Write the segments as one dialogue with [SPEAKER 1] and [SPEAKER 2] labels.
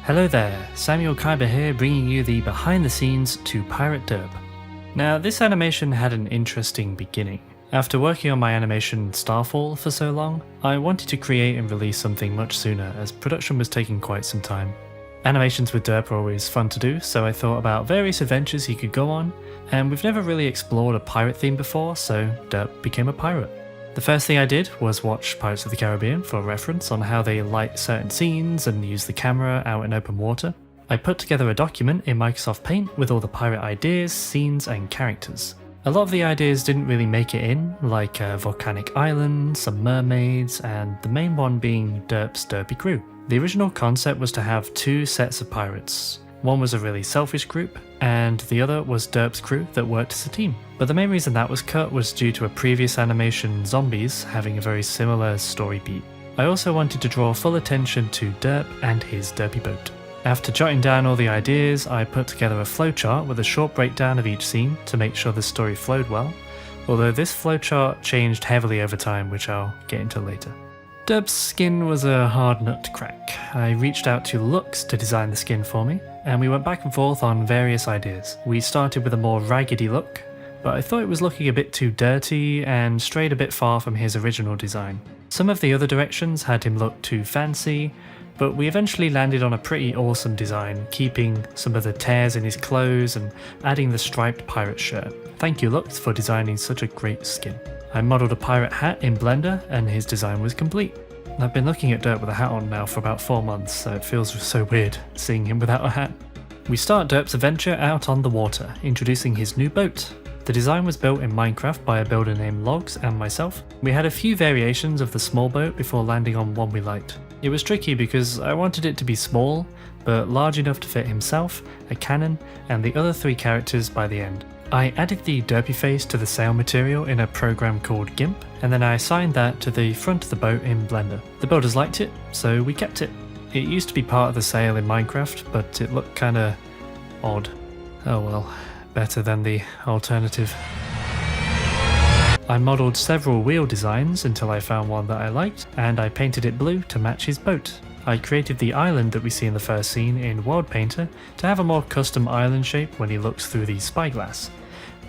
[SPEAKER 1] Hello there, Samuel Kyber here, bringing you the behind the scenes to Pirate Derp. Now, this animation had an interesting beginning. After working on my animation Starfall for so long, I wanted to create and release something much sooner, as production was taking quite some time. Animations with Derp are always fun to do, so I thought about various adventures he could go on, and we've never really explored a pirate theme before, so Derp became a pirate. The first thing I did was watch Pirates of the Caribbean for reference on how they light certain scenes and use the camera out in open water. I put together a document in Microsoft Paint with all the pirate ideas, scenes and characters. A lot of the ideas didn't really make it in, like a volcanic island, some mermaids, and the main one being Derp's derpy crew. The original concept was to have two sets of pirates. One was a really selfish group, and the other was Derp's crew that worked as a team. But the main reason that was cut was due to a previous animation, Zombies, having a very similar story beat. I also wanted to draw full attention to Derp and his derpy boat. After jotting down all the ideas, I put together a flowchart with a short breakdown of each scene to make sure the story flowed well, although this flowchart changed heavily over time, which I'll get into later. Derp's skin was a hard nut to crack. I reached out to Lux to design the skin for me, and we went back and forth on various ideas. We started with a more raggedy look, but I thought it was looking a bit too dirty and strayed a bit far from his original design. Some of the other directions had him look too fancy, but we eventually landed on a pretty awesome design, keeping some of the tears in his clothes and adding the striped pirate shirt. Thank you Lux for designing such a great skin. I modelled a pirate hat in Blender and his design was complete. I've been looking at Derp with a hat on now for about 4 months, so it feels so weird seeing him without a hat. We start Derp's adventure out on the water, introducing his new boat. The design was built in Minecraft by a builder named Logs and myself. We had a few variations of the small boat before landing on one we liked. It was tricky because I wanted it to be small, but large enough to fit himself, a cannon, and the other 3 characters by the end. I added the derpy face to the sail material in a program called GIMP, and then I assigned that to the front of the boat in Blender. The builders liked it, so we kept it. It used to be part of the sail in Minecraft, but it looked kinda odd. Oh well, better than the alternative. I modelled several wheel designs until I found one that I liked, and I painted it blue to match his boat. I created the island that we see in the first scene in World Painter to have a more custom island shape when he looks through the spyglass.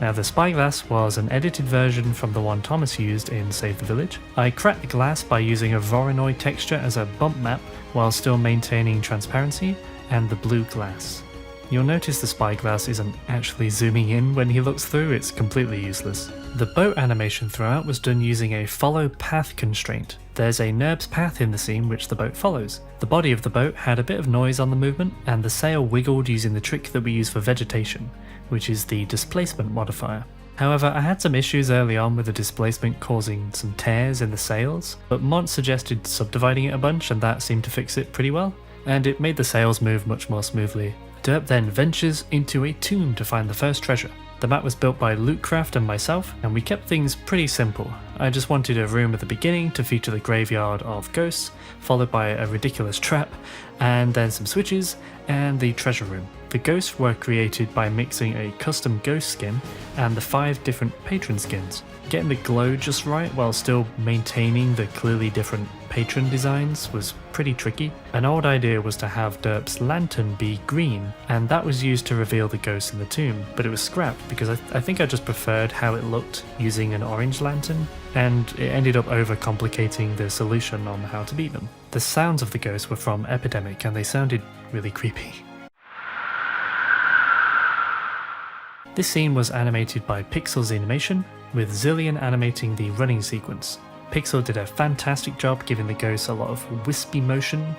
[SPEAKER 1] Now the spyglass was an edited version from the one Thomas used in Save the Village. I cracked the glass by using a Voronoi texture as a bump map while still maintaining transparency and the blue glass. You'll notice the spyglass isn't actually zooming in when he looks through, it's completely useless. The boat animation throughout was done using a follow path constraint. There's a NURBS path in the scene which the boat follows. The body of the boat had a bit of noise on the movement, and the sail wiggled using the trick that we use for vegetation, which is the displacement modifier. However, I had some issues early on with the displacement causing some tears in the sails, but Mont suggested subdividing it a bunch and that seemed to fix it pretty well, and it made the sails move much more smoothly. Derp then ventures into a tomb to find the first treasure. The map was built by Lootcraft and myself, and we kept things pretty simple. I just wanted a room at the beginning to feature the graveyard of ghosts, followed by a ridiculous trap, and then some switches, and the treasure room. The ghosts were created by mixing a custom ghost skin and the 5 different patron skins. Getting the glow just right while still maintaining the clearly different patron designs was pretty tricky. An old idea was to have Derp's lantern be green, and that was used to reveal the ghosts in the tomb, but it was scrapped because I think I just preferred how it looked using an orange lantern, and it ended up overcomplicating the solution on how to beat them. The sounds of the ghosts were from Epidemic and they sounded really creepy. This scene was animated by Pixel's Animation, with Zillion animating the running sequence. Pixel did a fantastic job giving the ghosts a lot of wispy motion.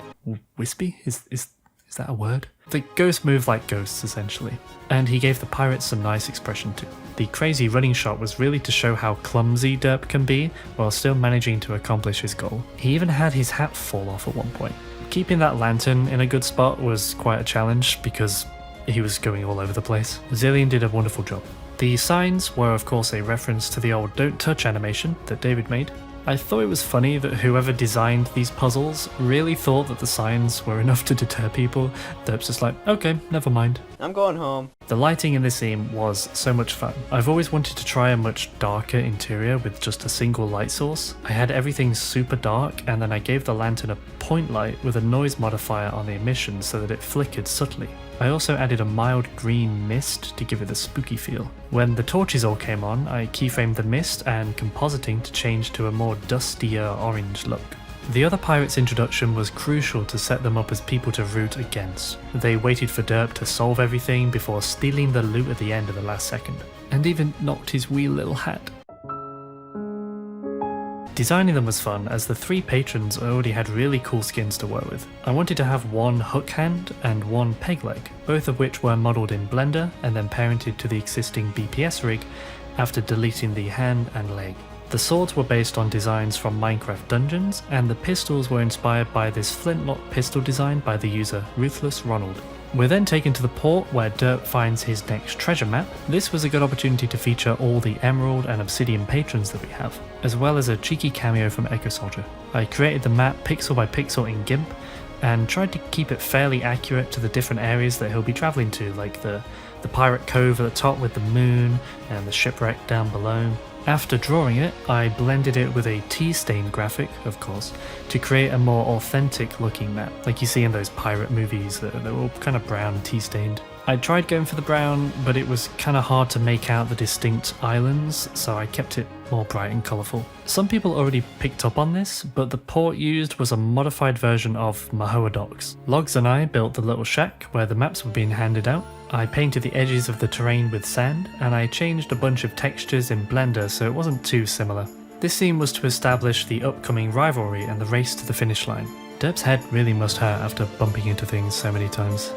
[SPEAKER 1] Wispy? Is that a word? The ghosts move like ghosts essentially, and he gave the pirates some nice expression too. The crazy running shot was really to show how clumsy Derp can be while still managing to accomplish his goal. He even had his hat fall off at one point. Keeping that lantern in a good spot was quite a challenge because he was going all over the place. Zillion did a wonderful job. The signs were of course a reference to the old Don't Touch animation that David made. I thought it was funny that whoever designed these puzzles really thought that the signs were enough to deter people. Derp's just like, okay, never mind.
[SPEAKER 2] I'm going home.
[SPEAKER 1] The lighting in this scene was so much fun. I've always wanted to try a much darker interior with just a single light source. I had everything super dark, and then I gave the lantern a point light with a noise modifier on the emission so that it flickered subtly. I also added a mild green mist to give it a spooky feel. When the torches all came on, I keyframed the mist and compositing to change to a more dustier orange look. The other pirates' introduction was crucial to set them up as people to root against. They waited for Derp to solve everything before stealing the loot at the end of the last second, and even knocked his wee little hat. Designing them was fun, as the 3 patrons already had really cool skins to work with. I wanted to have one hook hand and one peg leg, both of which were modelled in Blender and then parented to the existing BPS rig after deleting the hand and leg. The swords were based on designs from Minecraft Dungeons, and the pistols were inspired by this flintlock pistol design by the user Ruthless Ronald. We're then taken to the port where Derp finds his next treasure map. This was a good opportunity to feature all the emerald and obsidian patrons that we have, as well as a cheeky cameo from Echo Soldier. I created the map pixel by pixel in GIMP, and tried to keep it fairly accurate to the different areas that he'll be travelling to, like the pirate cove at the top with the moon, and the shipwreck down below. After drawing it, I blended it with a tea-stained graphic, of course, to create a more authentic looking map, like you see in those pirate movies that are all kind of brown and tea-stained. I tried going for the brown, but it was kind of hard to make out the distinct islands, so I kept it more bright and colourful. Some people already picked up on this, but the port used was a modified version of Mahoa Docks. Logs and I built the little shack where the maps were being handed out. I painted the edges of the terrain with sand, and I changed a bunch of textures in Blender so it wasn't too similar. This scene was to establish the upcoming rivalry and the race to the finish line. Derp's head really must hurt after bumping into things so many times.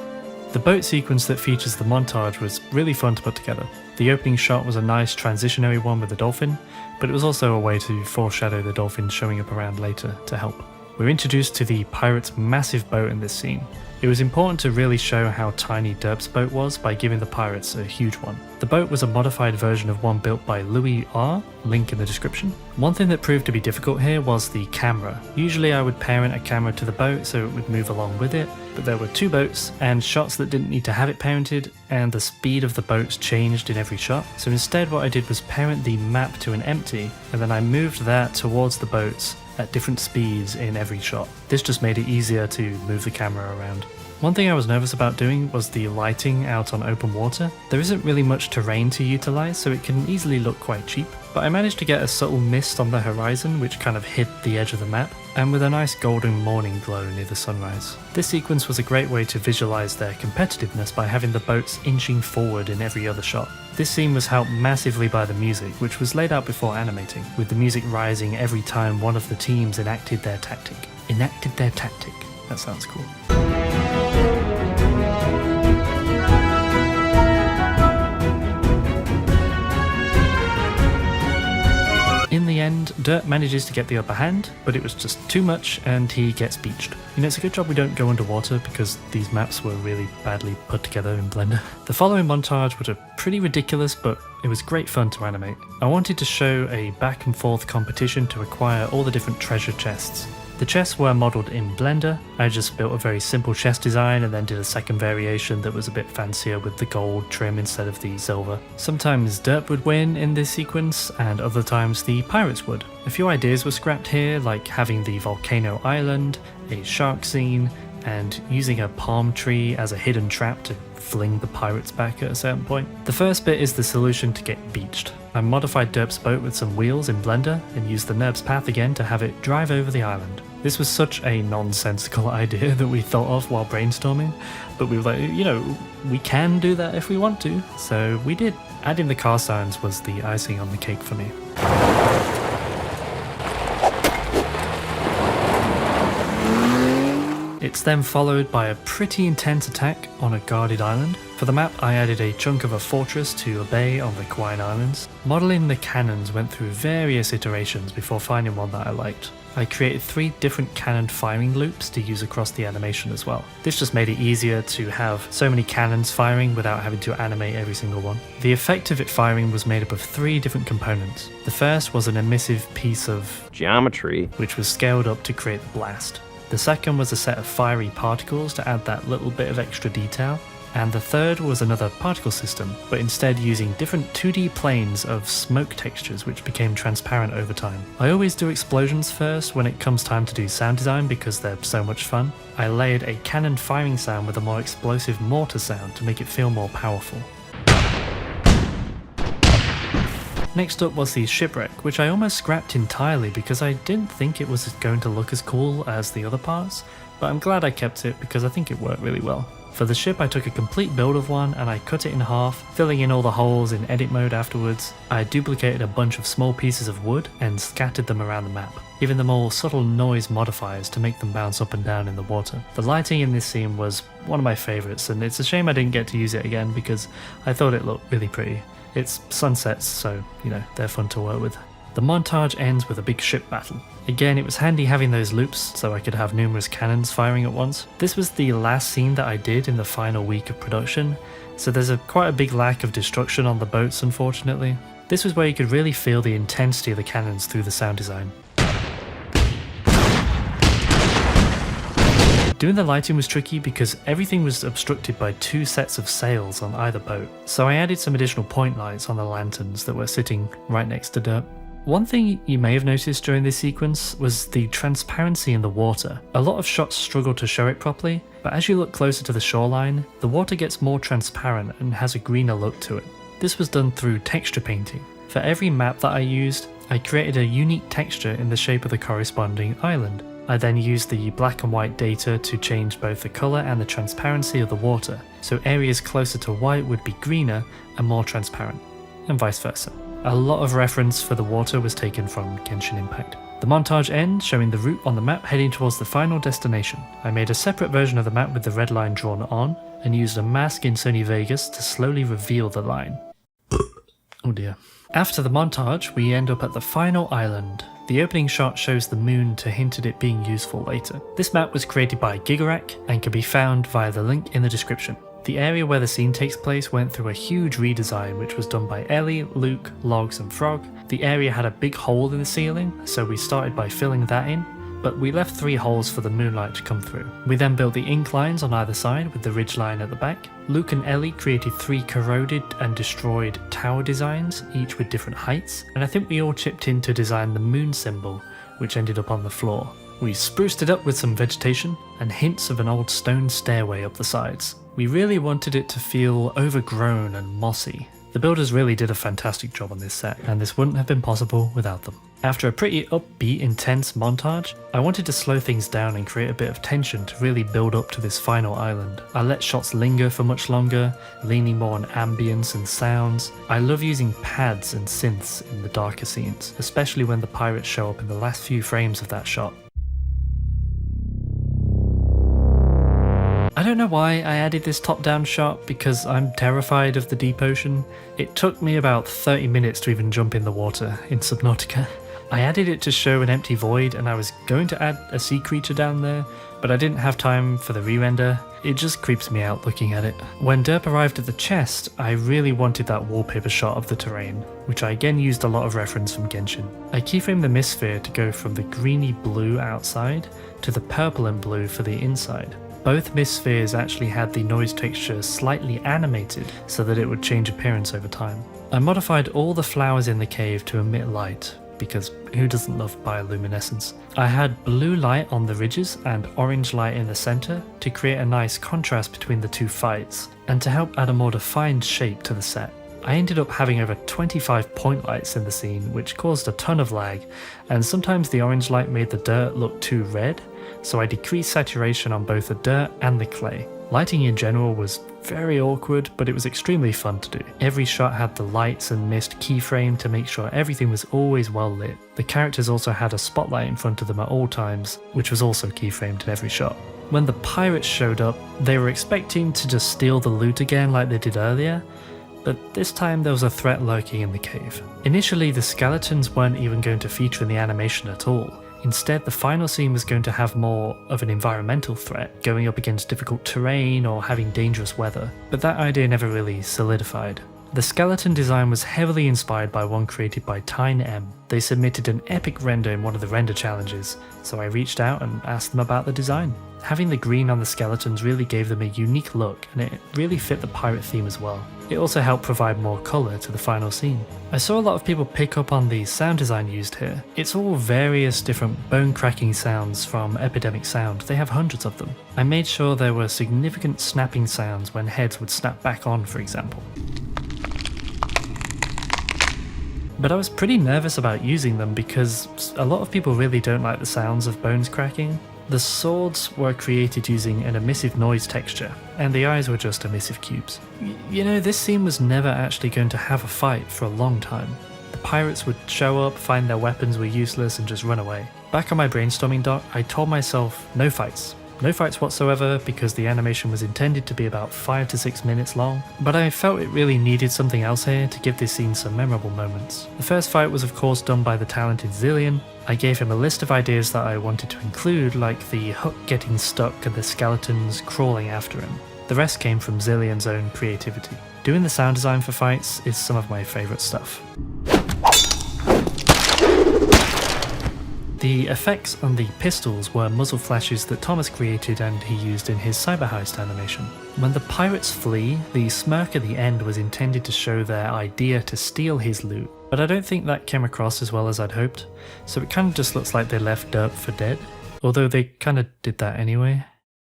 [SPEAKER 1] The boat sequence that features the montage was really fun to put together. The opening shot was a nice transitionary one with the dolphin, but it was also a way to foreshadow the dolphin showing up around later to help. We're introduced to the pirate's massive boat in this scene. It was important to really show how tiny Derp's boat was by giving the pirates a huge one. The boat was a modified version of one built by Louis R, link in the description. One thing that proved to be difficult here was the camera. Usually I would parent a camera to the boat so it would move along with it, but there were 2 boats and shots that didn't need to have it parented, and the speed of the boats changed in every shot. So instead what I did was parent the map to an empty, and then I moved that towards the boats at different speeds in every shot. This just made it easier to move the camera around. One thing I was nervous about doing was the lighting out on open water. There isn't really much terrain to utilise, so it can easily look quite cheap, but I managed to get a subtle mist on the horizon which kind of hid the edge of the map, and with a nice golden morning glow near the sunrise. This sequence was a great way to visualise their competitiveness by having the boats inching forward in every other shot. This scene was helped massively by the music, which was laid out before animating, with the music rising every time one of the teams enacted their tactic. Enacted their tactic. That sounds cool. In the end, Derp manages to get the upper hand, but it was just too much and he gets beached. You know, it's a good job we don't go underwater because these maps were really badly put together in Blender. The following montage was pretty ridiculous, but it was great fun to animate. I wanted to show a back and forth competition to acquire all the different treasure chests. The chests were modelled in Blender. I just built a very simple chest design and then did a second variation that was a bit fancier with the gold trim instead of the silver. Sometimes Derp would win in this sequence, and other times the pirates would. A few ideas were scrapped here, like having the volcano island, a shark scene, and using a palm tree as a hidden trap to fling the pirates back at a certain point. The first bit is the solution to get beached. I modified Derp's boat with some wheels in Blender and used the NURBS path again to have it drive over the island. This was such a nonsensical idea that we thought of while brainstorming, but we were like, you know, we can do that if we want to, so we did. Adding the car signs was the icing on the cake for me. It's then followed by a pretty intense attack on a guarded island. For the map, I added a chunk of a fortress to a bay on the Kauai Islands. Modelling the cannons went through various iterations before finding one that I liked. I created 3 different cannon firing loops to use across the animation as well. This just made it easier to have so many cannons firing without having to animate every single one. The effect of it firing was made up of 3 different components. The first was an emissive piece of geometry, which was scaled up to create the blast. The second was a set of fiery particles to add that little bit of extra detail. and the third was another particle system, but instead using different 2D planes of smoke textures which became transparent over time. I always do explosions first when it comes time to do sound design because they're so much fun. I layered a cannon firing sound with a more explosive mortar sound to make it feel more powerful. Next up was the shipwreck, which I almost scrapped entirely because I didn't think it was going to look as cool as the other parts, but I'm glad I kept it because I think it worked really well. For the ship I took a complete build of one and I cut it in half, filling in all the holes in edit mode afterwards. I duplicated a bunch of small pieces of wood and scattered them around the map, giving them all subtle noise modifiers to make them bounce up and down in the water. The lighting in this scene was one of my favourites, and it's a shame I didn't get to use it again because I thought it looked really pretty. It's sunsets, so, they're fun to work with. The montage ends with a big ship battle. Again, it was handy having those loops so I could have numerous cannons firing at once. This was the last scene that I did in the final week of production, so there's quite a big lack of destruction on the boats, unfortunately. This was where you could really feel the intensity of the cannons through the sound design. Doing the lighting was tricky because everything was obstructed by 2 sets of sails on either boat, so I added some additional point lights on the lanterns that were sitting right next to Derp. One thing you may have noticed during this sequence was the transparency in the water. A lot of shots struggle to show it properly, but as you look closer to the shoreline, the water gets more transparent and has a greener look to it. This was done through texture painting. For every map that I used, I created a unique texture in the shape of the corresponding island. I then used the black and white data to change both the colour and the transparency of the water, so areas closer to white would be greener and more transparent, and vice versa. A lot of reference for the water was taken from Genshin Impact. The montage ends showing the route on the map heading towards the final destination. I made a separate version of the map with the red line drawn on, and used a mask in Sony Vegas to slowly reveal the line. Oh dear. After the montage, we end up at the final island. The opening shot shows the moon to hint at it being useful later. This map was created by Gigarak and can be found via the link in the description. The area where the scene takes place went through a huge redesign which was done by Ellie, Luke, Logs and Frog. The area had a big hole in the ceiling, so we started by filling that in, but we left 3 holes for the moonlight to come through. We then built the inclines on either side with the ridge line at the back. Luke and Ellie created 3 corroded and destroyed tower designs, each with different heights, and I think we all chipped in to design the moon symbol, which ended up on the floor. We spruced it up with some vegetation and hints of an old stone stairway up the sides. We really wanted it to feel overgrown and mossy. The builders really did a fantastic job on this set, and this wouldn't have been possible without them. After a pretty upbeat, intense montage, I wanted to slow things down and create a bit of tension to really build up to this final island. I let shots linger for much longer, leaning more on ambience and sounds. I love using pads and synths in the darker scenes, especially when the pirates show up in the last few frames of that shot. I don't know why I added this top-down shot because I'm terrified of the deep ocean. It took me about 30 minutes to even jump in the water in Subnautica. I added it to show an empty void and I was going to add a sea creature down there, but I didn't have time for the re-render. It just creeps me out looking at it. When Derp arrived at the chest, I really wanted that wallpaper shot of the terrain, which I again used a lot of reference from Genshin. I keyframed the mist sphere to go from the greeny blue outside to the purple and blue for the inside. Both mist spheres actually had the noise texture slightly animated so that it would change appearance over time. I modified all the flowers in the cave to emit light, because who doesn't love bioluminescence? I had blue light on the ridges and orange light in the centre to create a nice contrast between the 2 fights, and to help add a more defined shape to the set. I ended up having over 25 point lights in the scene, which caused a ton of lag, and sometimes the orange light made the dirt look too red, so I decreased saturation on both the dirt and the clay. Lighting in general was very awkward, but it was extremely fun to do. Every shot had the lights and mist keyframe to make sure everything was always well lit. The characters also had a spotlight in front of them at all times, which was also keyframed in every shot. When the pirates showed up, they were expecting to just steal the loot again like they did earlier, but this time there was a threat lurking in the cave. Initially, the skeletons weren't even going to feature in the animation at all. Instead, the final scene was going to have more of an environmental threat, going up against difficult terrain or having dangerous weather, but that idea never really solidified. The skeleton design was heavily inspired by one created by TineM. They submitted an epic render in one of the render challenges, so I reached out and asked them about the design. Having the green on the skeletons really gave them a unique look, and it really fit the pirate theme as well. It also helped provide more colour to the final scene. I saw a lot of people pick up on the sound design used here. It's all various different bone cracking sounds from Epidemic Sound. They have hundreds of them. I made sure there were significant snapping sounds when heads would snap back on, for example. But I was pretty nervous about using them because a lot of people really don't like the sounds of bones cracking. The swords were created using an emissive noise texture, and the eyes were just emissive cubes. You know, this scene was never actually going to have a fight for a long time. The pirates would show up, find their weapons were useless, and just run away. Back on my brainstorming dock, I told myself no fights. No fights whatsoever, because the animation was intended to be about 5 to 6 minutes long, but I felt it really needed something else here to give this scene some memorable moments. The first fight was of course done by the talented Zillion. I gave him a list of ideas that I wanted to include, like the hook getting stuck and the skeletons crawling after him. The rest came from Zillion's own creativity. Doing the sound design for fights is some of my favourite stuff. The effects on the pistols were muzzle flashes that Thomas created and he used in his cyber heist animation. When the pirates flee, the smirk at the end was intended to show their idea to steal his loot, but I don't think that came across as well as I'd hoped, so it kind of just looks like they left Derp for dead, although they kind of did that anyway.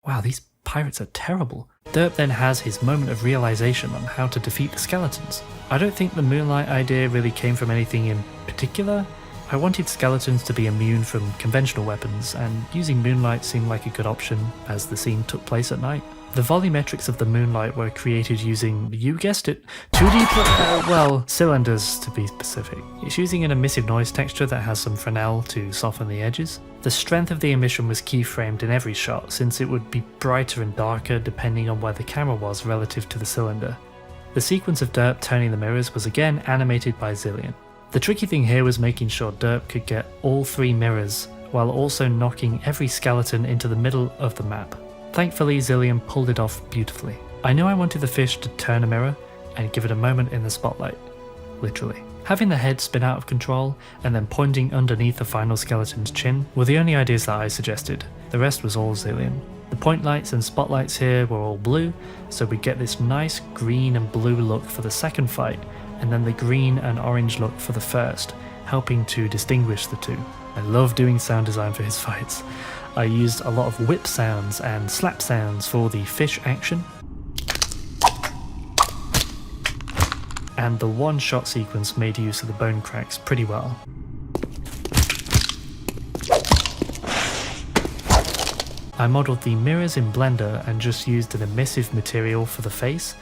[SPEAKER 1] Wow, these pirates are terrible. Derp then has his moment of realization on how to defeat the skeletons. I don't think the moonlight idea really came from anything in particular. I wanted skeletons to be immune from conventional weapons, and using moonlight seemed like a good option as the scene took place at night. The volumetrics of the moonlight were created using, you guessed it, 2D cylinders to be specific. It's using an emissive noise texture that has some Fresnel to soften the edges. The strength of the emission was keyframed in every shot, since it would be brighter and darker depending on where the camera was relative to the cylinder. The sequence of Derp turning the mirrors was again animated by Zillion. The tricky thing here was making sure Derp could get all 3 mirrors, while also knocking every skeleton into the middle of the map. Thankfully, Zillion pulled it off beautifully. I knew I wanted the fish to turn a mirror and give it a moment in the spotlight. Literally. Having the head spin out of control and then pointing underneath the final skeleton's chin were the only ideas that I suggested. The rest was all Zillion. The point lights and spotlights here were all blue, so we get this nice green and blue look for the second fight, and then the green and orange look for the first, helping to distinguish the two. I love doing sound design for his fights. I used a lot of whip sounds and slap sounds for the fish action, and the one-shot sequence made use of the bone cracks pretty well. I modelled the mirrors in Blender and just used an emissive material for the face,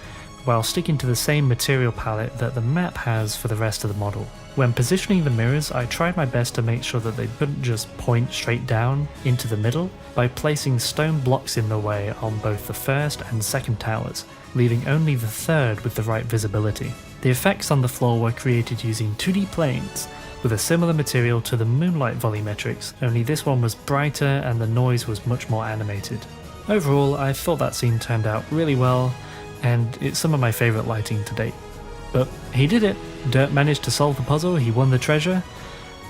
[SPEAKER 1] while sticking to the same material palette that the map has for the rest of the model. When positioning the mirrors, I tried my best to make sure that they couldn't just point straight down into the middle by placing stone blocks in the way on both the first and second towers, leaving only the third with the right visibility. The effects on the floor were created using 2D planes, with a similar material to the moonlight volumetrics, only this one was brighter and the noise was much more animated. Overall, I thought that scene turned out really well, and it's some of my favourite lighting to date. But he did it. Derp managed to solve the puzzle, he won the treasure,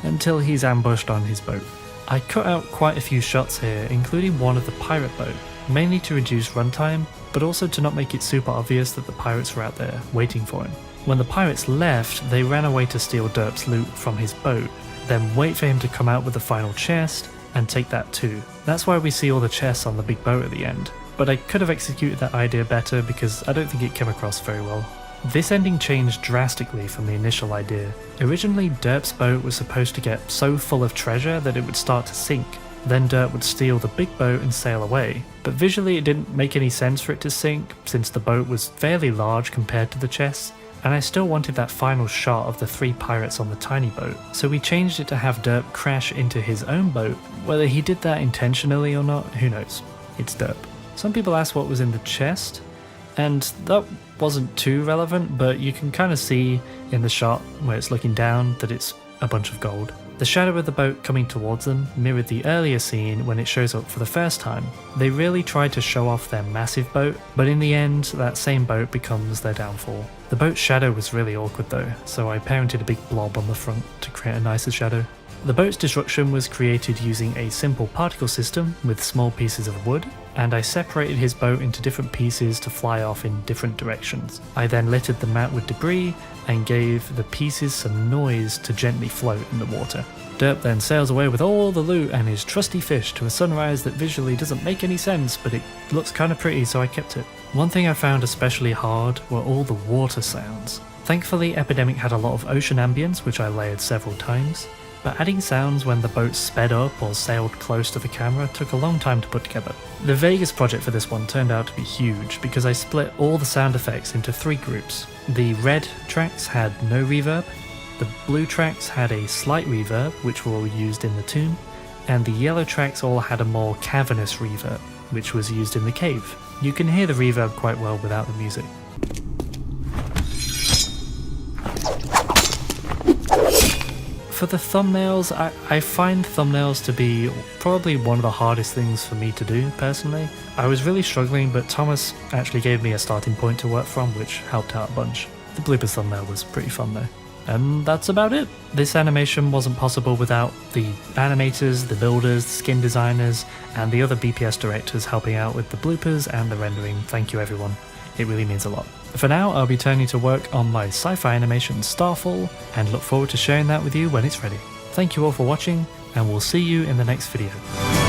[SPEAKER 1] until he's ambushed on his boat. I cut out quite a few shots here, including one of the pirate boat, mainly to reduce runtime, but also to not make it super obvious that the pirates were out there waiting for him. When the pirates left, they ran away to steal Derp's loot from his boat, then wait for him to come out with the final chest, and take that too. That's why we see all the chests on the big boat at the end. But I could have executed that idea better because I don't think it came across very well. This ending changed drastically from the initial idea. Originally, Derp's boat was supposed to get so full of treasure that it would start to sink. Then Derp would steal the big boat and sail away. But visually it didn't make any sense for it to sink, since the boat was fairly large compared to the chests, and I still wanted that final shot of the 3 pirates on the tiny boat. So we changed it to have Derp crash into his own boat. Whether he did that intentionally or not, who knows? It's Derp. Some people asked what was in the chest, and that wasn't too relevant, but you can kind of see in the shot where it's looking down that it's a bunch of gold. The shadow of the boat coming towards them mirrored the earlier scene when it shows up for the first time. They really tried to show off their massive boat, but in the end that same boat becomes their downfall. The boat's shadow was really awkward though, so I parented a big blob on the front to create a nicer shadow. The boat's destruction was created using a simple particle system with small pieces of wood, and I separated his boat into different pieces to fly off in different directions. I then littered them out with debris and gave the pieces some noise to gently float in the water. Derp then sails away with all the loot and his trusty fish to a sunrise that visually doesn't make any sense, but it looks kinda pretty, so I kept it. One thing I found especially hard were all the water sounds. Thankfully, Epidemic had a lot of ocean ambience, which I layered several times, but adding sounds when the boat sped up or sailed close to the camera took a long time to put together. The Vegas project for this one turned out to be huge because I split all the sound effects into 3 groups. The red tracks had no reverb, the blue tracks had a slight reverb, which were all used in the tune, and the yellow tracks all had a more cavernous reverb, which was used in the cave. You can hear the reverb quite well without the music. For the thumbnails, I find thumbnails to be probably one of the hardest things for me to do, personally. I was really struggling, but Thomas actually gave me a starting point to work from, which helped out a bunch. The bloopers thumbnail was pretty fun though. And that's about it. This animation wasn't possible without the animators, the builders, the skin designers, and the other BPS directors helping out with the bloopers and the rendering. Thank you everyone. It really means a lot. For now, I'll be turning to work on my sci-fi animation Starfall, and look forward to sharing that with you when it's ready. Thank you all for watching, and we'll see you in the next video.